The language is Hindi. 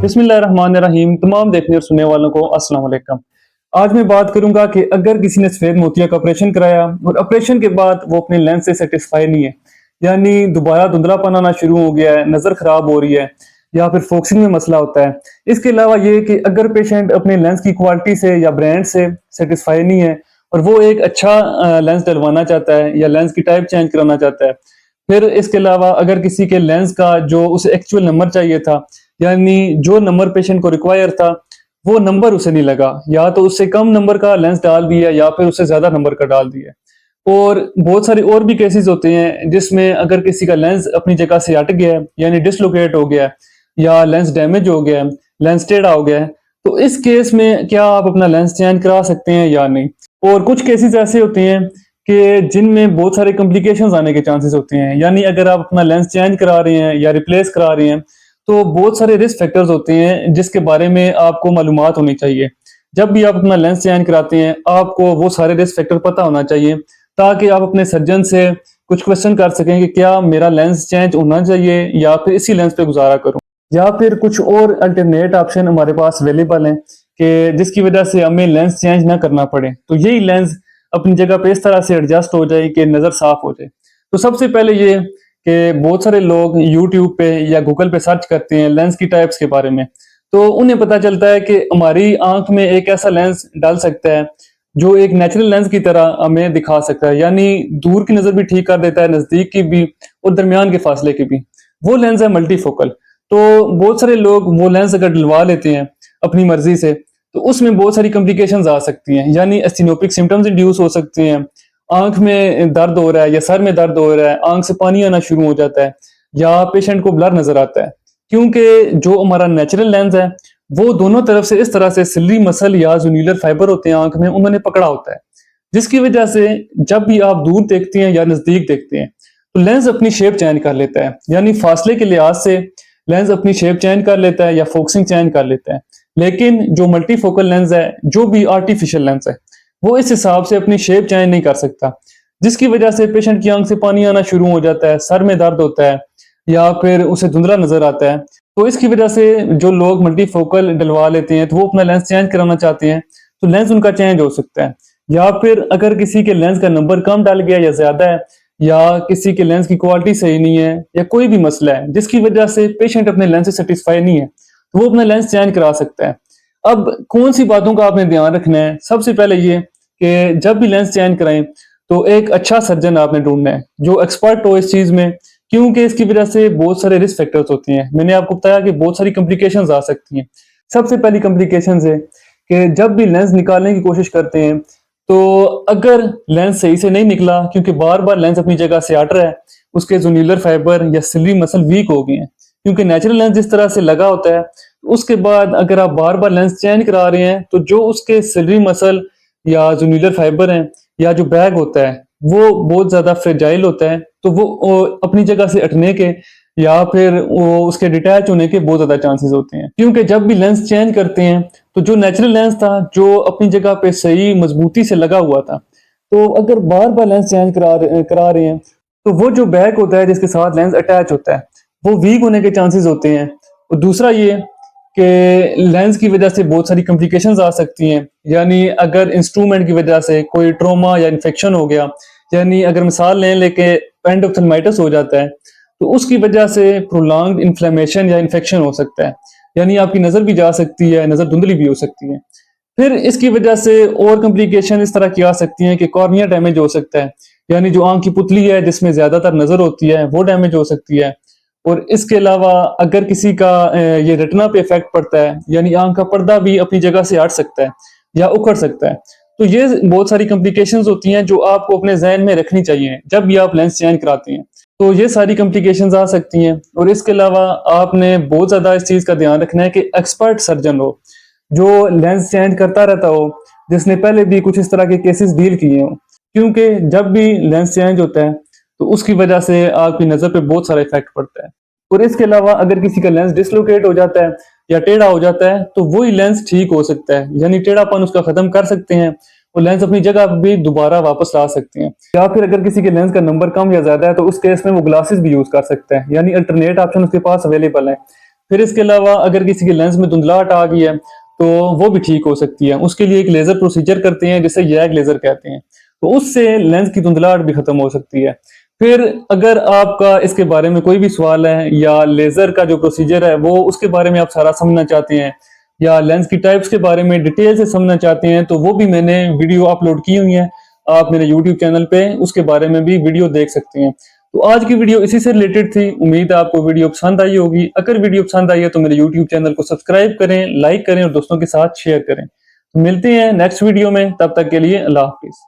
बिस्मिल्लाहिर्रहमानिर्रहीम। तमाम देखने और सुनने वालों को अस्सलाम वालेकुम। आज मैं बात करूंगा कि अगर किसी ने सफेद मोतिया का ऑपरेशन कराया और ऑपरेशन के बाद वो अपने लेंस से सेटिस्फाई नहीं है, यानी दोबारा धुंधलापन आना शुरू हो गया है, नजर खराब हो रही है या फिर फोकसिंग में मसला होता है। इसके अलावा ये कि अगर पेशेंट अपने लेंस की क्वालिटी से या ब्रांड से सेटिस्फाई नहीं है और वो एक अच्छा लेंस डलवाना चाहता है या लेंस की टाइप चेंज कराना चाहता है। फिर इसके अलावा अगर किसी के लेंस का जो उसे एक्चुअल नंबर चाहिए था, यानी जो नंबर पेशेंट को रिक्वायर था, वो नंबर उसे नहीं लगा, या तो उससे कम नंबर का लेंस डाल दिया या फिर उससे ज्यादा नंबर का डाल दिया। और बहुत सारे और भी केसेस होते हैं जिसमें अगर किसी का लेंस अपनी जगह से हट गया है, यानी डिसलोकेट हो गया है, या लेंस डैमेज हो गया है, लेंस टेढ़ा हो गया है, तो इस केस में क्या आप अपना लेंस चेंज करा सकते हैं या नहीं। और कुछ केसेस ऐसे होते हैं कि जिनमें बहुत सारे कॉम्प्लिकेशंस आने के चांसेस होते हैं, यानी अगर आप अपना लेंस चेंज करा रहे हैं या रिप्लेस करा रहे हैं तो बहुत सारे रिस्क फैक्टर्स होते हैं जिसके बारे में आपको मालूमात होनी चाहिए। जब भी आप अपना लेंस चेंज कराते हैं आपको वो सारे रिस्क फैक्टर पता होना चाहिए, ताकि आप अपने सर्जन से कुछ क्वेश्चन कर सकें कि क्या मेरा लेंस चेंज होना चाहिए या फिर इसी लेंस पे गुजारा करूं, या फिर कुछ और अल्टरनेट ऑप्शन हमारे पास अवेलेबल हैं कि जिसकी वजह से हमें लेंस चेंज ना करना पड़े, तो यही लेंस अपनी जगह पे इस तरह से एडजस्ट हो जाए कि नजर साफ हो जाए। तो सबसे पहले ये कि बहुत सारे लोग यूट्यूब पे या गूगल पे सर्च करते हैं लेंस की टाइप्स के बारे में, तो उन्हें पता चलता है कि हमारी आंख में एक ऐसा लेंस डाल सकता है जो एक नेचुरल लेंस की तरह हमें दिखा सकता है, यानी दूर की नजर भी ठीक कर देता है, नजदीक की भी और दरमियान के फासले की भी। वो लेंस है मल्टीफोकल। तो बहुत सारे लोग वो लेंस अगर डलवा लेते हैं अपनी मर्जी से, तो उसमें बहुत सारी कॉम्प्लिकेशंस आ सकती हैं, यानी एस्टिनोपिक सिम्टम्स इंड्यूस हो सकते हैं, आंख में दर्द हो रहा है या सर में दर्द हो रहा है, आंख से पानी आना शुरू हो जाता है, या पेशेंट को ब्लर नजर आता है। क्योंकि जो हमारा नेचुरल लेंस है वो दोनों तरफ से इस तरह से सिलरी मसल या जूनिलर फाइबर होते हैं आंख में, उन्होंने पकड़ा होता है, जिसकी वजह से जब भी आप दूर देखते हैं या नजदीक देखते हैं तो लेंस अपनी शेप चेंज कर लेता है, यानी फासले के लिहाज से लेंस अपनी शेप चेंज कर लेता है या फोकसिंग चेंज कर लेता है। लेकिन जो मल्टीफोकल लेंस है, जो भी आर्टिफिशियल लेंस है, वो इस हिसाब से अपनी शेप चेंज नहीं कर सकता, जिसकी वजह से पेशेंट की आंख से पानी आना शुरू हो जाता है, सर में दर्द होता है या फिर उसे धुंधला नजर आता है। तो इसकी वजह से जो लोग मल्टीफोकल डलवा लेते हैं तो वो अपना लेंस चेंज कराना चाहते हैं, तो लेंस उनका चेंज हो सकता है। या फिर अगर किसी के लेंस का नंबर कम डाल गया या ज्यादा है, या किसी के लेंस की क्वालिटी सही नहीं है, या कोई भी मसला है जिसकी वजह से पेशेंट अपने लेंस से सेटिस्फाई नहीं है, तो वो अपना लेंस चेंज करा सकता है। अब कौन सी बातों का आपने ध्यान रखना है, सबसे पहले ये कि जब भी लेंस चेंज कराएं तो एक अच्छा सर्जन आपने ढूंढना है जो एक्सपर्ट हो इस चीज में, क्योंकि इसकी वजह से बहुत सारे रिस्क फैक्टर्स होती हैं। मैंने आपको बताया कि बहुत सारी कॉम्प्लिकेशंस आ सकती हैं। सबसे पहली कॉम्प्लिकेशंस है कि जब भी लेंस निकालने की कोशिश करते हैं तो अगर लेंस सही से नहीं निकला, क्योंकि बार बार लेंस अपनी जगह से हट रहा है, उसके जूनिलर फाइबर या सिलरी मसल वीक हो गए हैं, क्योंकि नेचुरल लेंस जिस तरह से लगा होता है, उसके बाद अगर आप बार बार लेंस चेंज करा रहे हैं तो जो उसके सिलरी मसल या जूनिलर फाइबर हैं या जो बैग होता है वो बहुत ज्यादा फ्रेजाइल होता है, तो वो अपनी जगह से हटने के या फिर वो उसके डिटैच होने के बहुत ज्यादा चांसेस होते हैं। क्योंकि जब भी लेंस चेंज करते हैं तो जो नेचुरल लेंस था जो अपनी जगह पे सही मजबूती से लगा हुआ था, तो अगर बार बार लेंस चेंज करा रहे हैं तो वो जो बैग होता है जिसके साथ लेंस अटैच होता है वो वीक होने के चांसेस होते हैं। और दूसरा ये कि लेंस की वजह से बहुत सारी कॉम्प्लिकेशंस आ सकती हैं, यानी अगर इंस्ट्रूमेंट की वजह से कोई ट्रोमा या इन्फेक्शन हो गया, यानी अगर मिसाल लेके एंडोथेल्माइटिस हो जाता है तो उसकी वजह से प्रोलॉन्ग्ड इन्फ्लेमेशन या इन्फेक्शन हो सकता है, यानी आपकी नजर भी जा सकती है, नजर धुंधली भी हो सकती है। फिर इसकी वजह से और कॉम्प्लिकेशन इस तरह की आ सकती हैं कि कॉर्निया डैमेज हो सकता है, यानी जो आंख की पुतली है जिसमें ज्यादातर नजर होती है वो डैमेज हो सकती है। और इसके अलावा अगर किसी का ये रेटिना पे इफेक्ट पड़ता है, यानी आंख का पर्दा भी अपनी जगह से हट सकता है या उखड़ सकता है। तो ये बहुत सारी कॉम्प्लिकेशंस होती हैं जो आपको अपने जहन में रखनी चाहिए जब भी आप लेंस चेंज कराते हैं। तो ये सारी कॉम्प्लिकेशंस आ सकती हैं। और इसके अलावा आपने बहुत ज्यादा इस चीज का ध्यान रखना है कि एक्सपर्ट सर्जन हो जो लेंस चेंज करता रहता हो, जिसने पहले भी कुछ इस तरह के केसेस डील किए हो, क्योंकि जब भी लेंस चेंज होता है तो उसकी वजह से आपकी नजर पे बहुत सारा इफेक्ट पड़ता है। और इसके अलावा अगर किसी का लेंस डिसलोकेट हो जाता है या टेढ़ा हो जाता है तो वही लेंस ठीक हो सकता है, यानी टेढ़ापन उसका खत्म कर सकते हैं और लेंस अपनी जगह भी दोबारा वापस ला सकते हैं। या फिर अगर किसी के लेंस का नंबर कम या ज्यादा है तो उस केस में वो ग्लासेस भी यूज कर सकता है, यानी अल्टरनेट ऑप्शन उसके पास अवेलेबल है। फिर इसके अलावा अगर किसी के लेंस में धुंधलाहट आ गई है तो वो भी ठीक हो सकती है। उसके लिए एक लेजर प्रोसीजर करते हैं जिसे यैग लेजर कहते हैं, तो उससे लेंस की धुंधलाहट भी खत्म हो सकती है। फिर अगर आपका इसके बारे में कोई भी सवाल है या लेजर का जो प्रोसीजर है वो उसके बारे में आप सारा समझना चाहते हैं या लेंस की टाइप्स के बारे में डिटेल से समझना चाहते हैं, तो वो भी मैंने वीडियो अपलोड की हुई है। आप मेरे यूट्यूब चैनल पे उसके बारे में भी वीडियो देख सकते हैं। तो आज की वीडियो इसी से रिलेटेड थी। उम्मीद है आपको वीडियो पसंद आई होगी। अगर वीडियो पसंद आई है तो मेरे यूट्यूब चैनल को सब्सक्राइब करें, लाइक करें और दोस्तों के साथ शेयर करें। तो मिलते हैं नेक्स्ट वीडियो में, तब तक के लिए अल्लाह हाफिज।